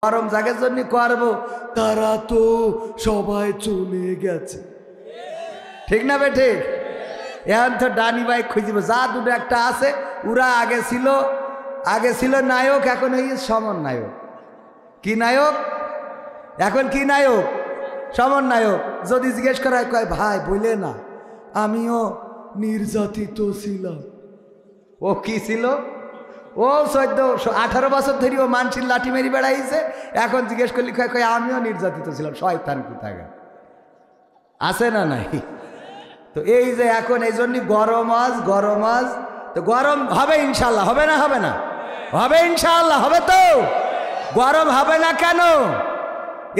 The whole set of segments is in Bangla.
গরম জাগের জন্য করব, তারা তো সবাই চলে গেছে। ঠিক না বেঠে? এখন তো ডানি ভাই খুঁজব, যা দুটো একটা আছে ওরা আগে ছিল নায়ক, এখন এই সমন্বয়ক। কি নায়ক? এখন কি নায়ক? সমন্বয়ক। যদি জিজ্ঞেস করা হয়, কয় ভাই বলে না আমিও নির্যাতিত ছিলাম। ও কি ছিল? ও 14-18 বছর ধরে ও মানসির লাঠি মেরি বেড়াইছে, এখন জিজ্ঞেস করলি কয় আমিও নির্যাতিত ছিলাম। শয়তান কোথাকার, আছে না নাই? তো এই যে এখন এই জন্য গরম আজ তো গরম হবে ইনশাল্লাহ। হবে না? হবে না? হবে ইনশাল্লাহ। হবে তো? গরম হবে না কেন?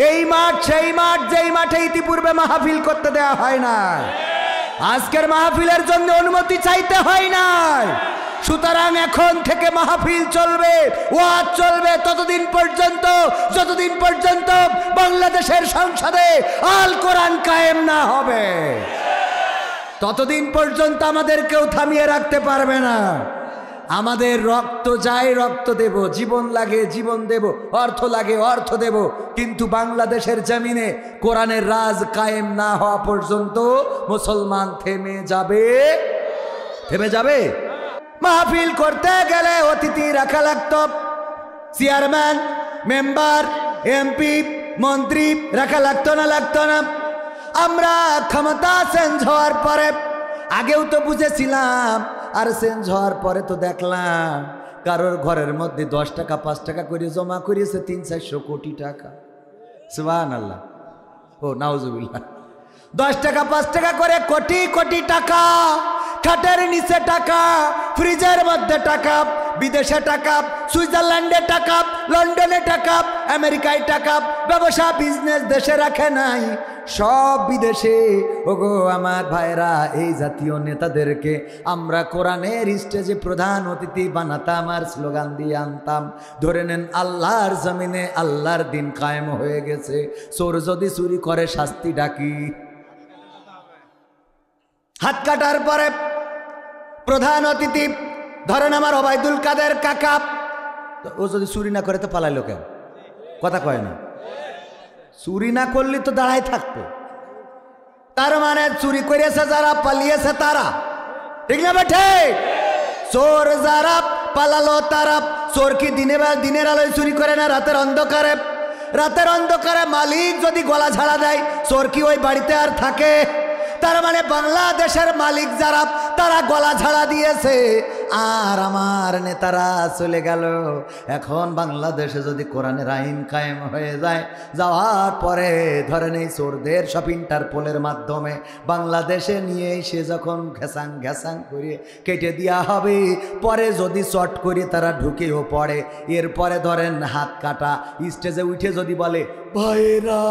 এই মাঠ সেই মাঠ, যেই মাঠে ইতিপূর্বে মাহফিল করতে দেওয়া হয় না, আজকের মাহফিলের জন্য অনুমতি চাইতে হয় না। সুতরাং এখন থেকে মাহফিল চলবে, ওয়াজ চলবে ততদিন পর্যন্ত যতদিন পর্যন্ত বাংলাদেশের সংসদে আল কোরআন কায়েম না হবে, ততদিন পর্যন্ত আমাদের কেউ থামিয়ে রাখতে পারবে না। আমাদের রক্ত যায় রক্ত দেব, জীবন লাগে জীবন দেব, অর্থ লাগে অর্থ দেব, কিন্তু বাংলাদেশের জমিনে কোরআনের রাজ কায়েম না হওয়া পর্যন্ত মুসলমান থেমে যাবে? থেমে যাবে? মাহফিল করতে গেলে অতিথি রাখা লাগতো, চেয়ারম্যান, মেম্বার, এমপি, মন্ত্রী রাখা লাগতো না? লাগতো না? আমরা ক্ষমতা চেঞ্জ হওয়ার পরে, আগেও তো বুঝেছিলাম, আর চেঞ্জ হওয়ার পরে তো দেখলাম কারোর ঘরের মধ্যে 10 টাকা 5 টাকা করে জমা করিয়েছে 300-400 কোটি টাকা। সুবহানাল্লাহ, ও নাউজুবিল্লাহ। 10 টাকা 5 টাকা করে কোটি কোটি টাকা, খাটের নিচে টাকা, ফ্রিজের মধ্যে টাকা, বিদেশে টাকা, সুইজারল্যান্ডে টাকা, লন্ডনে টাকা, আমেরিকায় টাকা, ব্যবসা বিজনেস দেশে রাখে নাই, সব বিদেশে। ওগো আমার ভাইরা, এই জাতীয় নেতাদেরকে আমরা কোরআনের স্টেজে প্রধান অতিথি বানাতাম আর স্লোগান দিয়ে আনতাম। ধরে নেন আল্লাহর জমিনে আল্লাহর দিন কায়েম হয়ে গেছে, চোর যদি চুরি করে শাস্তি ডাকি। হাত কাটার পরে প্রধান অতিথি ধরেন আমার ওবায়দুল কাদের কাকা, ও যদি চুরি না করে তো পালাইলো কেন? কথা কয় না? চুরি না করলে তো দাঁড়াই থাকতো। তার মানে চুরি করেছে যারা, পালিয়েছে তারা। ঠিক না বেঠে? চোর যারা পালালো তারা। চোর কি দিনের আলোয় চুরি করে না রাতের অন্ধকারে? রাতের অন্ধকারে মালিক যদি গলা ঝাড়া দেয়, চোর কি ওই বাড়িতে আর থাকে? তার মানে বাংলাদেশের মালিক যারা, তারা গলা ঝাড়া দিয়েছে আর আমার নেতারা চলে গেল। এখন বাংলাদেশে যদি কোরআনের আইন কায়েম হয়ে যায়, যাওয়ার পরে ধরেন এই চোরদের সব ইন্টারপোলের মাধ্যমে বাংলাদেশে নিয়ে এসে যখন ঘেসাং ঘেসাং করে কেটে দেওয়া হবে, পরে যদি চট করে তারা ঢুকেও পড়ে, এরপরে ধরেন হাত কাটা স্টেজে উঠে যদি বলে, ভাইয়েরা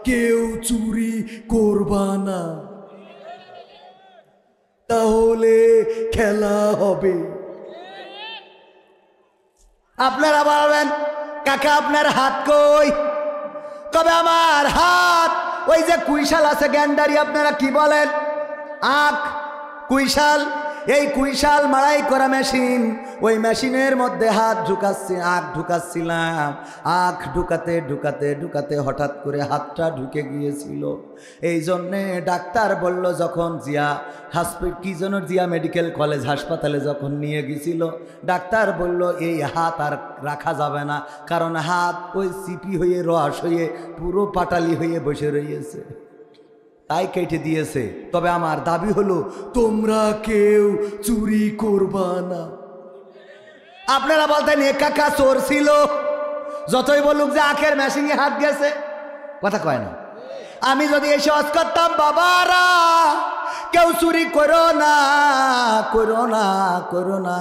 কেউ চুরি করবা না, তাহলে খেলা হবে। আপনারা বলবেন, কাকা আপনার হাত কই? কবে আমার হাত ওই যে কুইশাল আছে গ্যান্ডারি, আপনারা কি বলেন? আখ কুইশাল, এই কুইশাল মাড়াই করা মেশিন, ওই মেশিনের মধ্যে হাত ঢুকাচ্ছি, আখ ঢুকাচ্ছিলাম। আখ ঢুকাতে ঢুকাতে ঢুকাতে হঠাৎ করে হাতটা ঢুকে গিয়েছিল। এই জন্যে ডাক্তার বলল, যখন জিয়া জিয়া মেডিকেল কলেজ হাসপাতালে যখন নিয়ে গেছিল, ডাক্তার বলল এই হাত আর রাখা যাবে না, কারণ হাত ওই সিপি হয়ে রস হয়ে পুরো পাটালি হয়ে বসে রয়েছে, তাই কেটে দিয়েছে। তবে আমার দাবি হলো, তোমরা কেউ চুরি করবা না। আপনারা বলতেন এ কাকা চোর ছিল, যতই বলুক যে আখের মেশিনে হাত গেছে, কথা কয় না। আমি যদি এসে ওয়াজ করতাম, বাবারা কেউ চুরি করো না করো না করো না,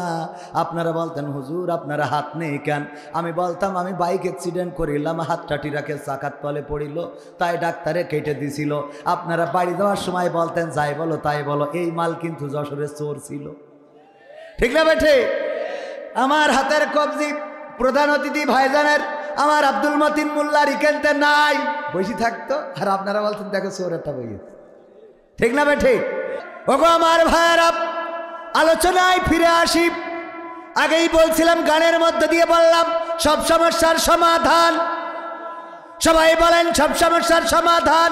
আপনারা বলতেন হুজুর আপনারা হাত নেই কেন? আমি বলতাম আমি বাইক অ্যাক্সিডেন্ট করিলাম, হাতটা টিরাকে চাকার তলে পড়িল, তাই ডাক্তারে কেটে দিছিল। আপনারা বাড়ি যাওয়ার সময় বলতেন যাই বলো তাই বলো, এই মাল কিন্তু যশোরের চোর ছিল। ঠিক না বেঠে? আমার হাতের কবজি প্রধান অতিথি ভাইজানের আমার আব্দুল মতিন মোল্লা রিকেনতে নাই, বসে থাকতো, আর আপনারা বলতেন দেখো চোর একটা বইয়ে। ঠিক না বেঠে? ওগো আমার ভাইয়েরা, আলোচনায় ফিরে আসি। আগেই বলছিলাম, গানের মধ্যে দিয়ে বললাম সব সমস্যার সমাধান সবাই বলেন সব সমস্যার সমাধান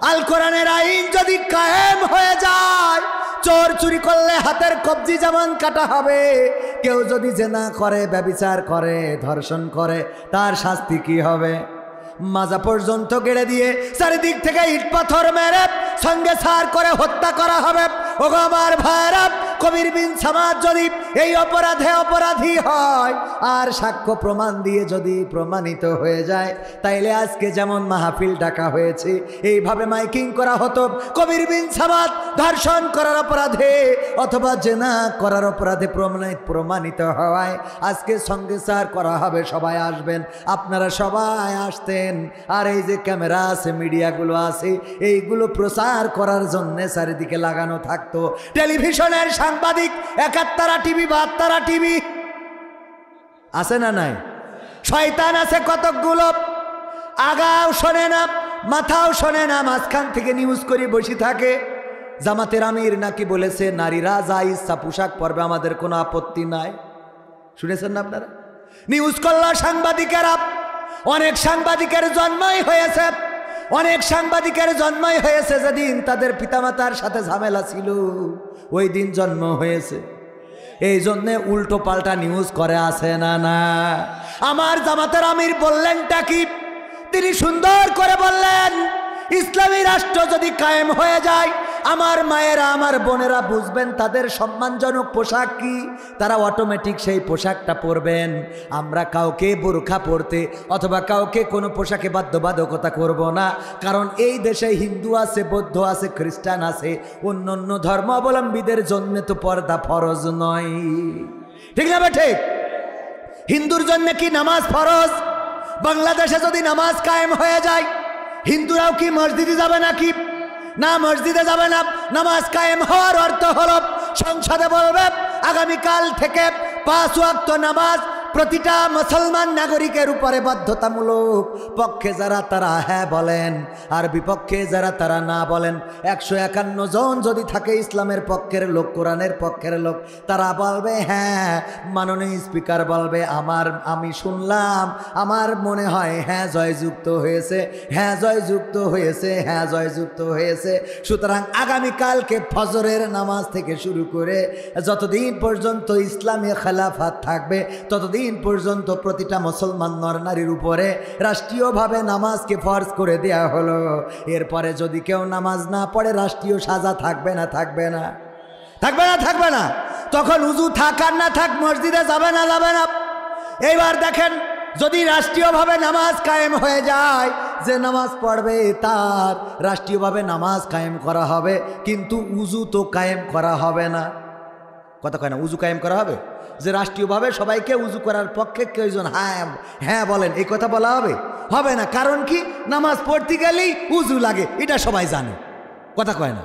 আল কোরআনের আইন যদি কায়েম হয়ে যায়, চোর চুরি করলে হাতের কবজি যেমন কাটা হবে, কেউ যদি জেনা করে, ব্যভিচার করে, ধর্ষণ করে, তার শাস্তি কি হবে? মাজা পর্যন্ত গেড়ে দিয়ে চারিদিক থেকে ইট পাথর মেরে সঙ্গে সার করে হত্যা করা হবে। ওগো আমার ভাইরা, কবির বিন সামাদ যদি এই অপরাধে অপরাধী হয় আর সাক্ষ্য প্রমাণ দিয়ে যদি প্রমাণিত হয়ে যায়, তাইলে আজকে যেমন মাহফিল ডাকা হয়েছে, এইভাবে মাইকিং করা হতো। কবির বিন সামাদ ধর্ষণ করার অপরাধে অথবা জেনা করার অপরাধে প্রমাণিত হওয়ায় আজকে সঙ্গে সার করা হবে। সবাই আসবেন, আপনারা সবাই আসতেন। আর এই যে ক্যামেরা আছে, মিডিয়াগুলো আছে, এইগুলো প্রচার করার জন্য চারিদিকে লাগানো থাকতো। টেলিভিশনের সাংবাদিক 71 টিভি 72 টিভি আছে না নাই? শয়তান আছে কতকগুলো, আগাও শোনে না, মাথাও শোনে না, মাঝখান থেকে নিউজ করে বসে থাকে। জামাতের আমির নাকি বলেছে নারীরা যা ইচ্ছা পোশাক পরবে, আমাদের কোনো আপত্তি নাই। শুনেছেন না আপনারা? নিউজ করল সাংবাদিকেরা। অনেক সাংবাদিকের জন্মই হয়েছে, অনেক সাংবাদিকের জন্মই হয়েছে যেদিন তাদের পিতামাতার সাথে ঝামেলা ছিল, ওই দিন জন্ম হয়েছে। এই জন্যে উল্টো পাল্টা নিউজ করে আসে না না। আমার জামাতের আমির বললেনটা কি? তিনি সুন্দর করে বললেন, ইসলামী রাষ্ট্র যদি কায়েম হয়ে যায়, আমার মায়েরা, আমার বোনেরা বুঝবেন তাদের সম্মানজনক পোশাক কি, তারা অটোমেটিক সেই পোশাকটা পরবেন। আমরা কাউকে বোরখা পরতে অথবা কাউকে কোনো পোশাকে বাধ্যবাধকতা করব না, কারণ এই দেশে হিন্দু আছে, বৌদ্ধ আছে, খ্রিস্টান আছে, অন্য অন্য ধর্মাবলম্বীদের জন্য তো পর্দা ফরজ নয়। ঠিক না ঠিক? হিন্দুর জন্য কি নামাজ ফরজ? বাংলাদেশে যদি নামাজ কায়েম হয়ে যায়, হিন্দুরাও কি মসজিদে যাবে নাকি? না, মসজিদে যাবে না। নামাজ কায়েম হওয়ার অর্থ হলো সংসদে বলবে আগামীকাল থেকে 5 ওয়াক্ত নামাজ প্রতিটা মুসলমান নাগরিকের উপরে বাধ্যতামূলক। পক্ষে যারা তারা হ্যাঁ বলেন, আর বিপক্ষে যারা তারা না বলেন। 151 জন যদি থাকে ইসলামের পক্ষের লোক, কোরআনের পক্ষের লোক, তারা বলবে হ্যাঁ, মাননীয় স্পিকার বলবে আমি শুনলাম, আমার মনে হয় হ্যাঁ জয়যুক্ত হয়েছে, হ্যাঁ জয়যুক্ত হয়েছে, হ্যাঁ জয়যুক্ত হয়েছে। সুতরাং আগামীকালকে ফজরের নামাজ থেকে শুরু করে যতদিন পর্যন্ত ইসলামী খেলাফত থাকবে, ততদিন পর্যন্ত প্রতিটা মুসলমান নরনারীর উপরে রাষ্ট্রীয়ভাবে নামাজকে ফরজ করে দেয়া হলো। এরপরে যদি কেউ নামাজ না পড়ে, রাষ্ট্রীয় সাজা থাকবে না? থাকবে না? থাকবে না? থাকবে না? তখন উজু থাক আর না থাক, মসজিদে যাবে না? যাবে না? এইবার দেখেন, যদি রাষ্ট্রীয়ভাবে নামাজ কায়েম হয়ে যায়, যে নামাজ পড়বে তার রাষ্ট্রীয়ভাবে নামাজ কায়েম করা হবে, কিন্তু উজু তো কায়েম করা হবে না। কথা কয় না? উজু কায়েম করা হবে, যে রাষ্ট্রীয়ভাবে সবাইকে উজু করার পক্ষে কেউজন হ্যাঁ হ্যাঁ বলেন, এই কথা বলা হবে? হবে না। কারণ কি? নামাজ পড়তে গেলেই উজু লাগে, এটা সবাই জানে। কথা কয় না?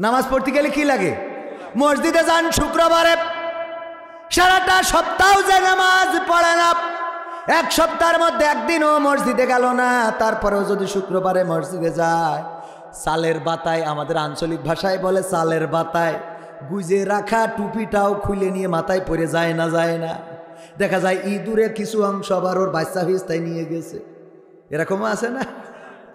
নামাজ পড়তে গেলে কি লাগে? মসজিদে যান শুক্রবারে, সারাটা সপ্তাহ যে নামাজ পড়ে না, এক সপ্তাহের মধ্যে একদিনও মসজিদে গেল না, তারপরেও যদি শুক্রবারে মসজিদে যায়, চালের বাতায়, আমাদের আঞ্চলিক ভাষায় বলে চালের বাতায়, গুজে রাখা টুপিটাও খুলে নিয়ে মাথায় পরে যায় না? যায় না? দেখা যায় ইঁদুরে কিছু অংশ আবার ওর বাচ্চা হিস্তায় নিয়ে গেছে, এরকমও আছে না?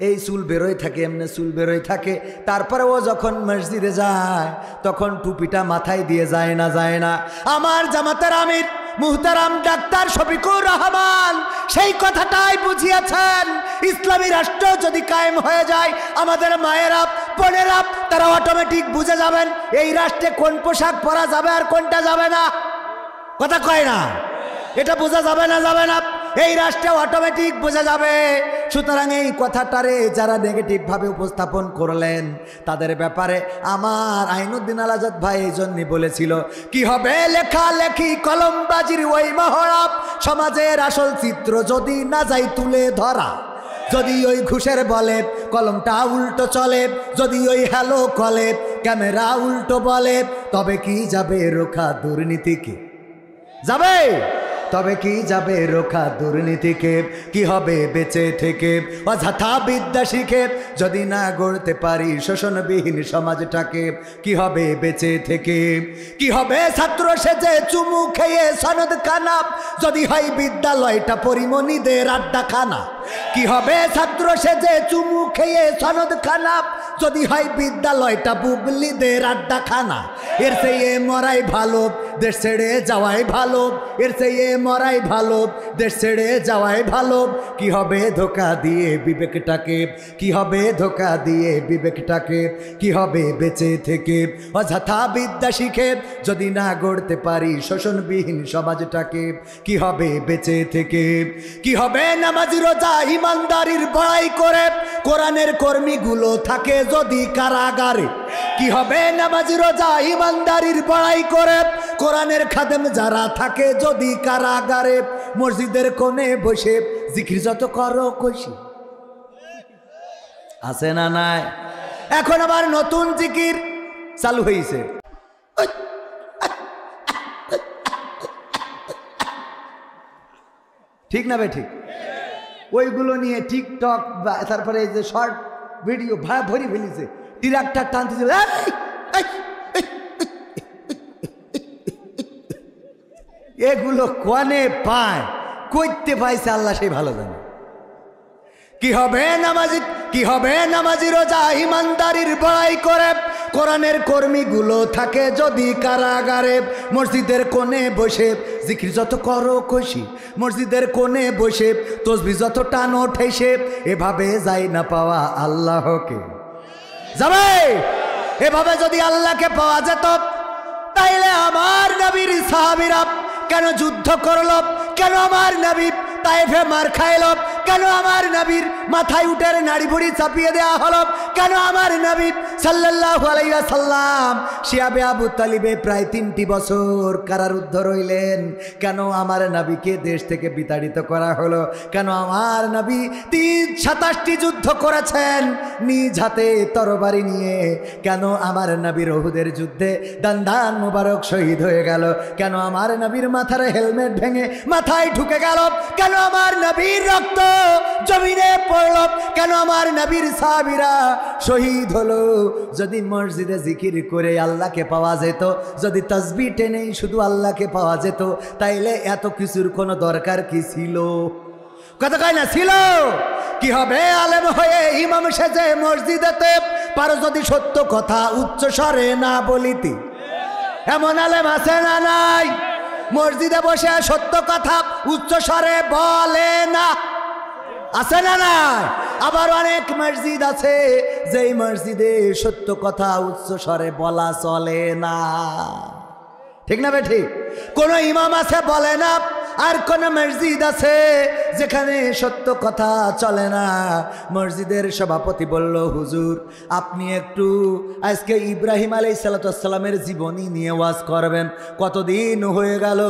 এই চুল বেরোয় থাকে, এমনি চুল বেরোয় থাকে, তারপরে ও যখন মসজিদে যায় তখন টুপিটা মাথায় দিয়ে যায় না? যায় না? আমার জামাতের আমির মুহতারাম ডাক্তার শফিকুর রহমান সেই কথাটাই বুঝিয়েছেন। ইসলামী রাষ্ট্র যদি কায়েম হয়ে যায়, আমাদের মায়েরা, বোনেরা, তারা অটোমেটিক বুঝে যাবেন এই রাষ্ট্রে কোন পোশাক পরা যাবে আর কোনটা যাবে না। কথা কয় না? এটা বোঝা যাবে না? যাবে না? এই রাষ্ট্রে অটোমেটিক বোঝা যাবে। সুতরাং এই কথাটারে যারা নেগেটিভভাবে উপস্থাপন করলেন, তাদের ব্যাপারে আমার আইনুদ্দিন আল আজাদ ভাই এই জন্যই বলেছিল, কি হবে লেখালেখি কলমবাজির ওই মহড়া, সমাজের আসল চিত্র যদি না যাই তুলে ধরা, যদি ওই ঘুষের বলে কলমটা উল্টো চলে, যদি ওই হ্যালো কলে ক্যামেরা উল্টো বলে, তবে কি যাবে রোখা দুর্নীতিকে? যাবে? তবে কি যাবে রোখা দুর্নীতিকে, কি হবে বেঁচে থেকে অযথা বিদ্যা শিখে যদি না গড়তে পারি শোষণবিহীন সমাজটাকে, কি হবে বেঁচে থেকে। কি হবে ছাত্র সেজে চুমু খেয়ে সনদ খানা যদি হয় বিদ্যালয়টা পরিমণিদের আড্ডাখানা, কি হবে ছাত্র সেজে চুমু খেয়ে সনদ খানা যদি হয় বিদ্যালয়টা বুবলিদের আড্ডাখানা। এর চেয়ে মরাই ভালো দেশ ছেড়ে যাওয়াই ভালো, এর চেয়ে মরাই ভালো দেশ ছেড়ে যাওয়াই ভালো। কি হবে ধোকা দিয়ে বিবেকটাকে, কি হবে ধোকা দিয়ে বিবেকটাকে, কি হবে বেঁচে থেকে অযথা বিদ্যা শিখে যদি না গড়তে পারি শোষণবিহীন সমাজটাকে, কি হবে বেঁচে থেকে। কি হবে নামাজ রোজা ইমানদারির বড়াই করে কোরআনের কর্মীগুলো থাকে যদি কারাগারে, কি হবে নামাজ রোজা ইমানদারির বড়াই করে কোরআনের খাদেম যারা থাকে যদি কারাগারে। মসজিদের কোণে বসে জিকির যত করো খুশি আছে না নাই? এখন আবার নতুন জিকির চালু হয়েছে, ঠিক না ঠিক? ওইগুলো নিয়ে টিকটক তারপরে এই যে শর্ট ভিডিও ভরি ফেলিছে, ডিরেক্টর টানতেছে এগুলো কোনে পায় করতে পাইছে আল্লাহ সেই ভালো জানে। কি হবে নামাজি, কি হবে নামাজি রোজা ইমানদারির বড়াই করে কোরআনের কর্মীগুলো থাকে যদি কারাগারে। মসজিদের কোণে বসে জিকির যত করো খুশি, মসজিদের কোণে বসে তসবিহ যত টানো ঠেসে, এভাবে যাই না পাওয়া আল্লাহকে যাবে। এভাবে যদি আল্লাহকে পাওয়া যেত তাইলে আমার নবীর সাহাবীরা কেন যুদ্ধ করলো, কেন আমার নবী তায়েফে মার খাইল, কেন আমার নবীর মাথায় উঠের নাড়ি ভুড়ি চাপিয়ে দেওয়া হলো, কেন আমার নবী সাল্লাল্লাহু আলাইহি ওয়াসাল্লাম শিয়াবে আবু তালিবে প্রায় 3টি বছর কারারুদ্ধ রইলেন, কেন আমার নবীকে দেশ থেকে বিতাড়িত করা হলো, কেন আমার নবী 27টি যুদ্ধ করেছেন নিজ হাতে তরবারি নিয়ে, কেন আমার নবীর উহুদের যুদ্ধে দান মুবারক শহীদ হয়ে গেল, কেন আমার নবীর মাথার হেলমেট ভেঙে মাথায় ঢুকে গেল, কেন আমার নবীর রক্ত জমিনে পড়ল, কেন আমার নবীর সাহাবীরা শহীদ হলো। যদি মসজিদে জিকির করে আল্লাহকে পাওয়া যেত, যদি তাসবিহ টেনেই শুধু আল্লাহকে পাওয়া যেত, তাইলে এত কিছুর কোনো দরকার কি ছিল? কথা কয় না ছিল? কি হবে আলেম হয়ে ইমাম সেজে মসজিদেতে পারো যদি সত্য কথা উচ্চ স্বরে না বলিতি? এমন আলেম আছে না নাই? মসজিদে বসে সত্য কথা উচ্চ স্বরে বলে না, আছে না নাই? আবার অনেক মসজিদ আছে যেই মসজিদে সত্য কথা উচ্চ স্বরে বলা চলে না, ঠিক না ঠিক? কোন ইমাম আছে বলে না, আর কোন মসজিদ আছে যেখানে সত্য কথা চলে না। মসজিদের সভাপতি বলল, হুজুর আপনি একটু আজকে ইব্রাহিম আলাইহিস সালামের জীবনী নিয়ে ওয়াজ করবেন, কতদিন হয়ে গেল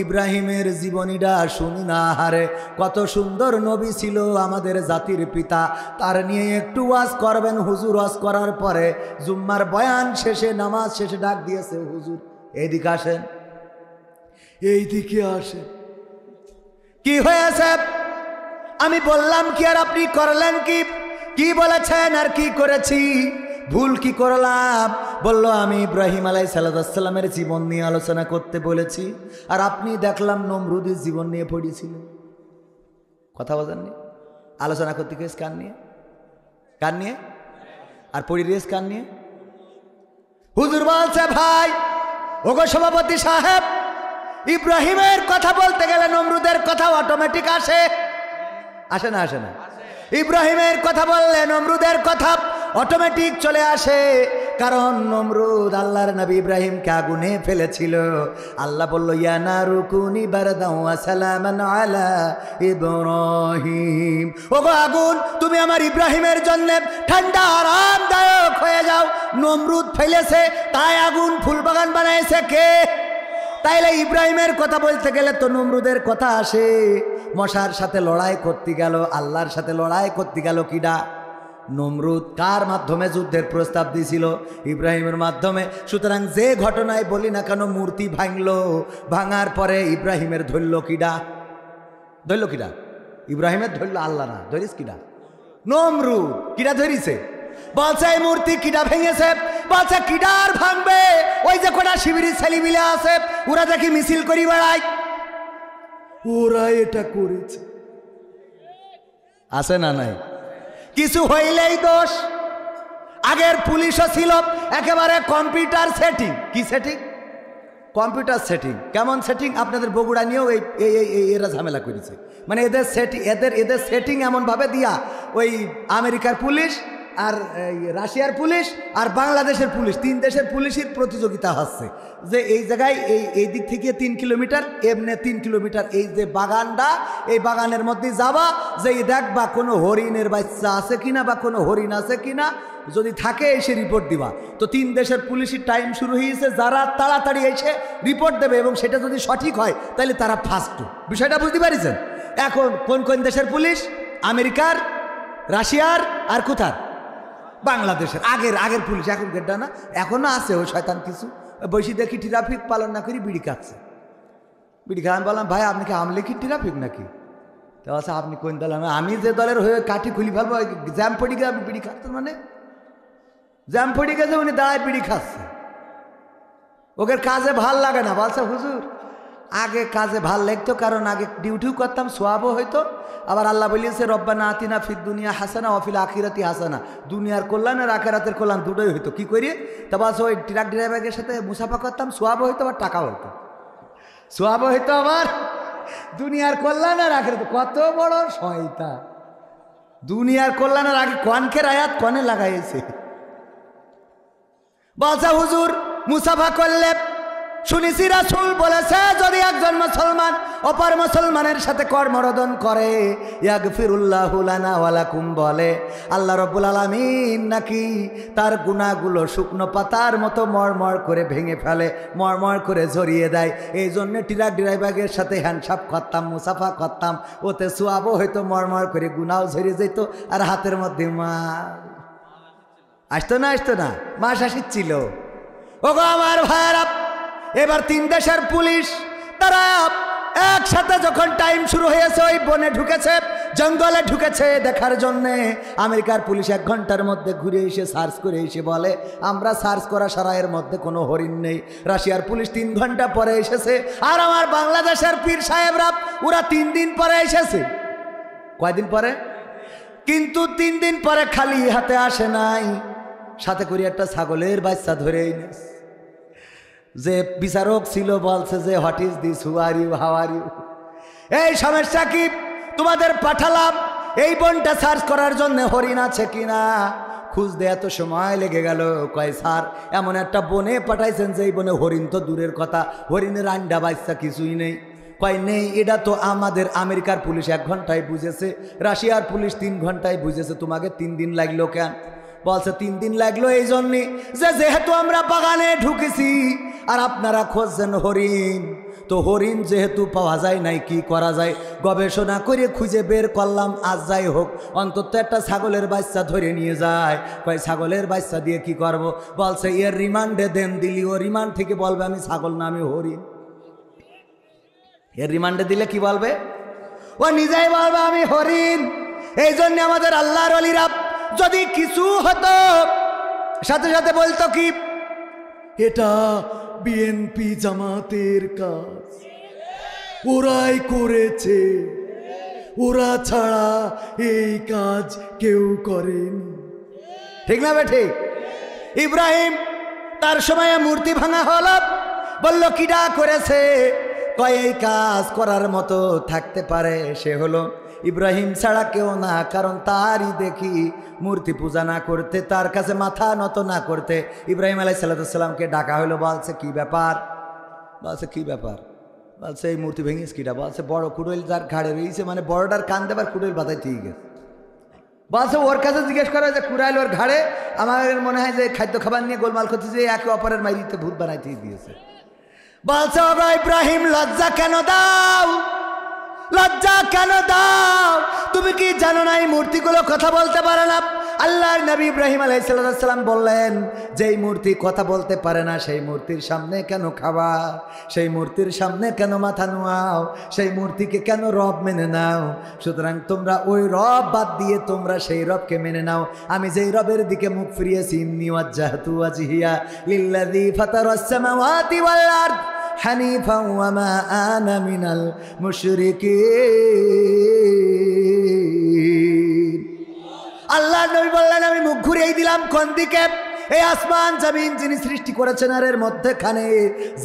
ইব্রাহিমের জীবনীটা শুনি না, হারে কত সুন্দর নবী ছিল আমাদের জাতির পিতা, তার নিয়ে একটু ওয়াজ করবেন হুজুর। ওয়াজ করার পরে জুম্মার বয়ান শেষে নামাজ শেষে ডাক দিয়েছে, হুজুর এইদিকে আসেন, এইদিকে আসেন। কি হয়েছে? আমি বললাম কি আর আপনি করলেন কি? কি বলেছেন আর কি করেছি? ভুল কি করলাম? বলল আমি ইব্রাহিম আলাইহিস সালামের জীবন নিয়ে আলোচনা করতে বলেছি, আর আপনি দেখলাম নমরুদের জীবন নিয়ে পড়েছিলেন। কথা বলেননি? আলোচনা করতে গিয়েছে কান নিয়ে, কান নিয়ে, আর পড়ি রেস কান নিয়ে। হুজুর বলছে, ভাই ওগো সভাপতি সাহেব, ইব্রাহিমের কথা বলতে গেলে নমরুদের কথা অটোমেটিক আসে, আসে না? আসে না? ইব্রাহিমের কথা বললে নমরুদের কথা অটোমেটিক চলে আসে, কারণ নমরুদ আল্লাহর নবী ইব্রাহিমকে আগুনে ফেলেছিল। আল্লাহ বলল, ইয়া নারু কুনি বারদান ওয়া সালামান আলা ইব্রাহিম, ওগো আগুন তুমি আমার ইব্রাহিমের জন্য ঠান্ডা আরামদায়ক হয়ে যাও। নমরুদ ফেলেছে তাই আগুন ফুলবাগান বানাইছে কে? তাইলে ইব্রাহিমের কথা বলতে গেলে তো নমরুদের কথা আসে। মশার সাথে লড়াই করতে গেল, আল্লাহর সাথে লড়াই করতে গেল কিডা? নমরুদ কার মাধ্যমে যুদ্ধের প্রস্তাব দিয়েছিল? ইব্রাহিমের মাধ্যমে। সুতরাং যে ঘটনায় বলি না কেন মূর্তি ভাঙলো, ভাঙার পরে ইব্রাহিমের ধরল কিডা? ধরল কিডা? ইব্রাহিমের ধরল আল্লাহ না, ধরিস কিডা? নমরুদ। কিডা ধরিছে? বলছে এই মূর্তি কিডা ভেঙেছে? বলছে কিডা আর ভাঙবে, ওই যে কোটা শিবিরের ছেলে মিলে আছে, ওরা দেখি মিছিল করি বেড়ায়, ওরা এটা করেছে। আছে না নাই? কিছু হইলেই দোষ। আগের পুলিশও ছিল একেবারে কম্পিউটার সেটিং। কি সেটিং? Computer setting. কেমন সেটিং? আপনাদের বগুড়া নিয়েও এরা ঝামেলা করেছে। মানে এদের সেটিং, এদের সেটিং এমনভাবে দিয়া ওই আমেরিকার পুলিশ আর রাশিয়ার পুলিশ আর বাংলাদেশের পুলিশ, 3 দেশের পুলিশের প্রতিযোগিতা হচ্ছে যে এই জায়গায় এই দিক থেকে 3 কিলোমিটার, এমনি 3 কিলোমিটার, এই যে বাগানটা, এই বাগানের মধ্যে যাবা, যে দেখবা কোনো হরিণের বাচ্চা আছে কিনা বা কোনো হরিণ আছে কিনা, যদি থাকে এসে রিপোর্ট দিবা। তো 3 দেশের পুলিশের টাইম শুরু হয়েছে, যারা তাড়াতাড়ি এসে রিপোর্ট দেবে এবং সেটা যদি সঠিক হয় তাহলে তারা ফার্স্ট। বিষয়টা বুঝতে পারিছেন? এখন কোন কোন দেশের পুলিশ? আমেরিকার, রাশিয়ার আর কোথার? বাংলাদেশের। আগের পুলিশ, এখন গেটটা না, এখনো আছে ওই শয়তান কিছু। বসে দেখি ট্রাফিক পালন না করি বিড়ি খাচ্ছে। বিড়ি খাওয়া। আমি বললাম ভাই আপনি কি আমলে কি ট্রাফিক নাকি? তো আচ্ছা আপনি কোন দল? আমি যে দলের হয়ে কাঠি খুলি ফেলবো, জ্যাম পড়ি গিয়ে আপনি বিড়ি খাচ্ছেন? মানে জ্যাম পড়ি গেছে, উনি দাঁড়ায় বিড়ি খাচ্ছে। ওদের কাজে ভাল লাগে না। বলছে হুজুর আগে কাজে ভাল লাগতো, কারণ আগে ডিউটিও করতাম, সোয়াবও হইতো। আবার আল্লাহ বলিয়েছে রব্বানা আতিনা ফিদ দুনিয়া হাসানা ওয়াফিল আখিরাতি হাসানা, দুনিয়ার কল্যাণ আর আখিরাতের কল্যাণ দুটোই হইতো। কি করি? তা বলছে ওই ট্রাক ড্রাইভারের সাথে মুসাফা করতাম, সোয়াবও হইতো আবার টাকাও হইতো। সোয়াবও হইতো আবার দুনিয়ার কল্যাণ আর আখিরাত। কত বড় শয়তান! দুনিয়ার কল্যাণের আগে কনকের আয়াত কনে লাগাইছে। বলছে হুজুর মুসাফা করলে শুনেছি রাসূল বলেছে যদি একজন মুসলমান অপর মুসলমানের সাথে কর্মরোদন করে, ইয়াগফিরুল্লাহু লানা ওয়া লাকুম, বলে আল্লাহ রাব্বুল আলামিন নাকি তার গুনাহগুলো শুকনো পাতার মতো মরমর করে ভেঙে ফেলে, মরমর করে ঝরিয়ে দেয়। এই জন্য ট্রাক ড্রাইভারের সাথে হ্যান্ডশাপ করতাম, মুসাফা করতাম, ওতে সোয়াবও হয়তো, মরমর করে গুনাহও ঝরিয়ে যেত, আর হাতের মধ্যে আসতো না মাস আসছিল। ওগো আমার ভাইরা, এবার 3 দেশের পুলিশ তারা একসাথে যখন টাইম শুরু হয়েছে, ওই বনে ঢুকেছে, জঙ্গলে ঢুকেছে দেখার জন্যে। আমেরিকার পুলিশ 1 ঘন্টার মধ্যে ঘুরে এসে সার্চ করে এসে বলে আমরা সার্চ করা সারায়ের মধ্যে কোনো হরিণ নেই। রাশিয়ার পুলিশ 3 ঘন্টা পরে এসেছে, আর আমার বাংলাদেশের পীর সাহেবরা ওরা 3 দিন পরে এসেছে। কয়দিন পরে? কিন্তু 3 দিন পরে খালি হাতে আসে নাই, সাথে করে একটা ছাগলের বাচ্চা ধরে এনেছে। যে বিচারক ছিল বলছে যে what is this, who are you, how are you, এই সমস্যা কি? তোমাদের পাঠালাম এই বনটা সার্চ করার জন্য হরিণ আছে কিনা, খুঁজতে এত সময় লেগে গেল। কয় স্যার এমন একটা বনে পাঠাইছেন যে এই বনে হরিণ তো দূরের কথা, হরিণের আন্ডা বাচ্চা কিছুই নেই। কয় নেই, এটা তো আমাদের আমেরিকার পুলিশ 1 ঘন্টায় বুঝেছে, রাশিয়ার পুলিশ 3 ঘন্টায় বুঝেছে, তোমাকে 3 দিন লাগলো কেন? বলছে 3 দিন লাগলো এই জন্যে যে যেহেতু আমরা বাগানে ঢুকেছি আর আপনারা খুঁজছেন হরিণ, তো হরিণ যেহেতু পাওয়া যায় নাই, কি করা যায় গবেষণা করে খুঁজে বের করলাম। আজ যাই হোক অন্তত একটা ছাগলের বাচ্চা ধরে নিয়ে যায়। কয় ছাগলের বাচ্চা দিয়ে কি করব? বলছে এর রিমান্ডে দেন, দিলি ও রিমান্ড থেকে বলবে আমি ছাগল না আমি হরিণ। এর রিমান্ডে দিলে কি বলবে? ও নিজেই বলবে আমি হরিণ। এই জন্য আমাদের আল্লাহর ওলিরা যদি কিছু হতো সাথে সাথে বলতো কি এটা বিএনপি জামাতের কাজ, ওরাই করেছে, ওরা ছাড়া এই কাজ কেউ করেনি। ঠিক না বেঠে? ইব্রাহিম তার সময় মূর্তি ভাঙা হলো, বলল কিডা করেছে? কয় এই কাজ করার মতো থাকতে পারে সে হলো ইব্রাহিম ছাড়া কেউ না, কারণ তারই দেখি মূর্তি পূজা না করতে, তার কাছে মাথা নত না করতে ইব্রাহিম আলাইহিস সালামকে ডাকা হলো। বলছে কি ব্যাপার? বলছে কি ব্যাপার? বলছে এই মূর্তি ভেঙিস কিটা? বলছে বড় কুড়ইল যার ঘাড়ে রয়েছে, মানে বড়টার কান দেবার কুড়ইল বাধাই ঠিক আছে। বলছে ওর কাছে জিজ্ঞেস করা যে কুড়াইল ওর ঘাড়ে, আমার মনে হয় যে খাদ্য খাবার নিয়ে গোলমাল করতেছে, একে অপরের মাইরিতে ভূত বানাইতে দিয়েছে। বলছে ওগো ইব্রাহিম লজ্জা কেন দাও, লজ্জা কেন দাও? তুমি কি জানো না এই মূর্তিগুলো কথা বলতে পারে না? আল্লাহর নবী ইব্রাহিম আলাইহিস সালাম বললেন, যেই মূর্তি কথা বলতে পারে না সেই মূর্তির সামনে কেন খাবা, সেই মূর্তির সামনে কেন মাথা নোয়াও, সেই মূর্তিকে কেন রব মেনে নাও? সুতরাং তোমরা ওই রব বাদ দিয়ে তোমরা সেই রবকে মেনে নাও। আমি যেই রবের দিকে মুখ ফিরিয়েছি, ইন্নী ওয়াজ্জাহতু ওয়াজহিয়া লিল্লাযী ফাতারাস সামাওয়াতি ওয়াল আরদ হানিফাও ওয়া মা আনা মিনাল মুশরিকিন। আল্লাহ নবী বললেন, আমি মুখ ঘুরিয়ে দিলাম কোন দিকে? এই আসমান জমিন যিনি সৃষ্টি করেছেন আর এর মধ্যেখানে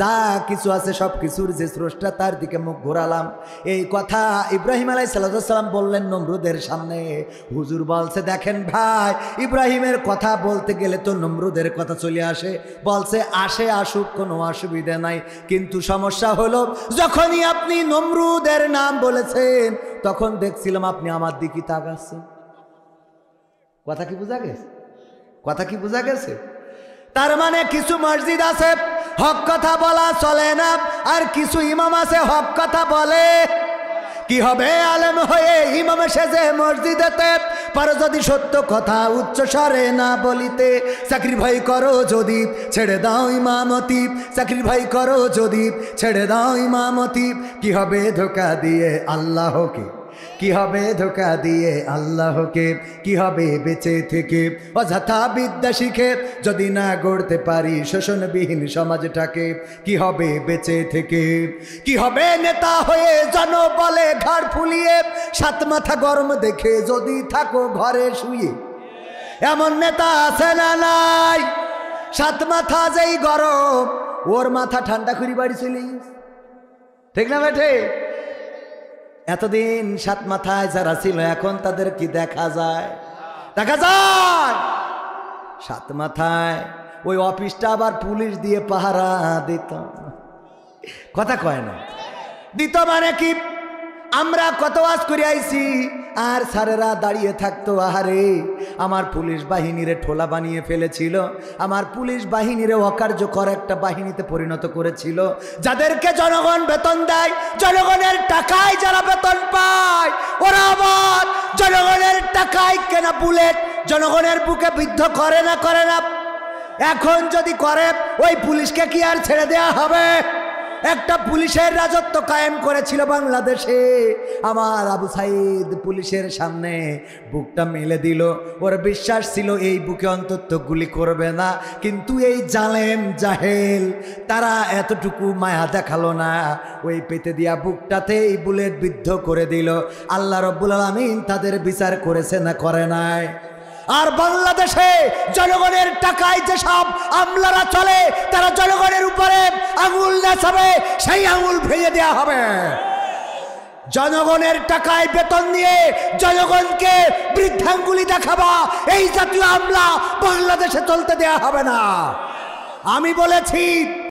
যা কিছু আছে সব কিছুর যে স্রষ্টা তার দিকে মুখ ঘোরালাম। এই কথা ইব্রাহিম আলাইহিস সালাম বললেন নমরুদের সামনে। হুজুর বলছে, দেখেন ভাই, ইব্রাহিমের কথা বলতে গেলে তো নমরুদের কথা চলে আসে। বলছে আসে, আসুক, কোনো অসুবিধা নাই, কিন্তু সমস্যা হলো যখনই আপনি নমরুদের নাম বলেছেন তখন দেখছিলাম আপনি আমার দিকে তাকাচ্ছেন। কথা কি বোঝা গেছে? কথা কি বোঝা গেছে? তার মানে কিছু মসজিদ আছে হক কথা বলা চলে না, আর কিছু ইমাম আছে হক কথা বলে। কি হবে আলেম হয়ে ইমাম সেজে মসজিদেতে, পারো যদি সত্য কথা উচ্চ স্বরে না বলিতে। চাকরি ভাই করো যদি ছেড়ে দাও ইমামতি, চাকরি ভাই করো যদি ছেড়ে দাও ইমামতি। কি হবে ধোঁকা দিয়ে আল্লাহকে, কি হবে ধোঁকা দিয়ে আল্লাহকে, কি হবে বেঁচে থেকে অযথা বিদ্যা শিখে যদি না গড়তে পারি শোষণবিহীন সমাজটাকে। কি হবে বেঁচে থেকে, কি হবে নেতা হয়ে জনবলে ঘাড় ফুলিয়ে সাত মাথা গরম দেখে যদি থাকো ঘরে শুয়ে। এমন নেতা আছে না নাই? সাত মাথা যেই গরম ওর মাথা ঠান্ডা করে বাড়ি চলিস, ঠিক না বেঠে? এতদিন সাত মাথায় যারা ছিল এখন তাদের কি দেখা যায়? দেখা যায় সাত মাথায় ওই অফিসটা আবার পুলিশ দিয়ে পাহারা দিত। কথা কয় না? দিত মানে কি? আমরা কত ওয়াজ করে আইছি আর স্যারেরা দাঁড়িয়ে থাকতো, আহারে আমার পুলিশ বাহিনীরে ঠোলা বানিয়ে ফেলেছিল, আমার পুলিশ বাহিনীরে অকার্যকর একটা বাহিনীতে পরিণত করেছিল। যাদেরকে জনগণ বেতন দেয়, জনগণের টাকায় যারা বেতন পায়, ওরা আবার জনগণের টাকায় কেনা বুলেট জনগণের বুকে বিদ্ধ করে না? করে না? এখন যদি করে ওই পুলিশকে কি আর ছেড়ে দেয়া হবে? একটা পুলিশের রাজত্ব কায়েম করেছিল বাংলাদেশে। আমার আবু সাইদ পুলিশের সামনে বুকটা মেলে দিল, ওর বিশ্বাস ছিল এই বুকে অন্তত গুলি করবে না, কিন্তু এই জালেম জাহেল তারা এতটুকু মায়া দেখালো না, ওই পেতে দিয়া বুকটাতে এই বুলেট বিদ্ধ করে দিল। আল্লাহ রাব্বুল আলামিন তাদের বিচার করেছে না করে নাই? আর বাংলাদেশে জনগণের টাকায় যেসব আমলারা চলে তারা জনগণের উপরে আঙুল নাচাবে, সেই আঙুল ভেঙে দেওয়া হবে। জনগণের টাকায় বেতন নিয়ে জনগণকে বৃদ্ধাঙ্গুলি দেখাবা, এই জাতীয় আমলা বাংলাদেশে চলতে দেয়া হবে না। আমি বলেছি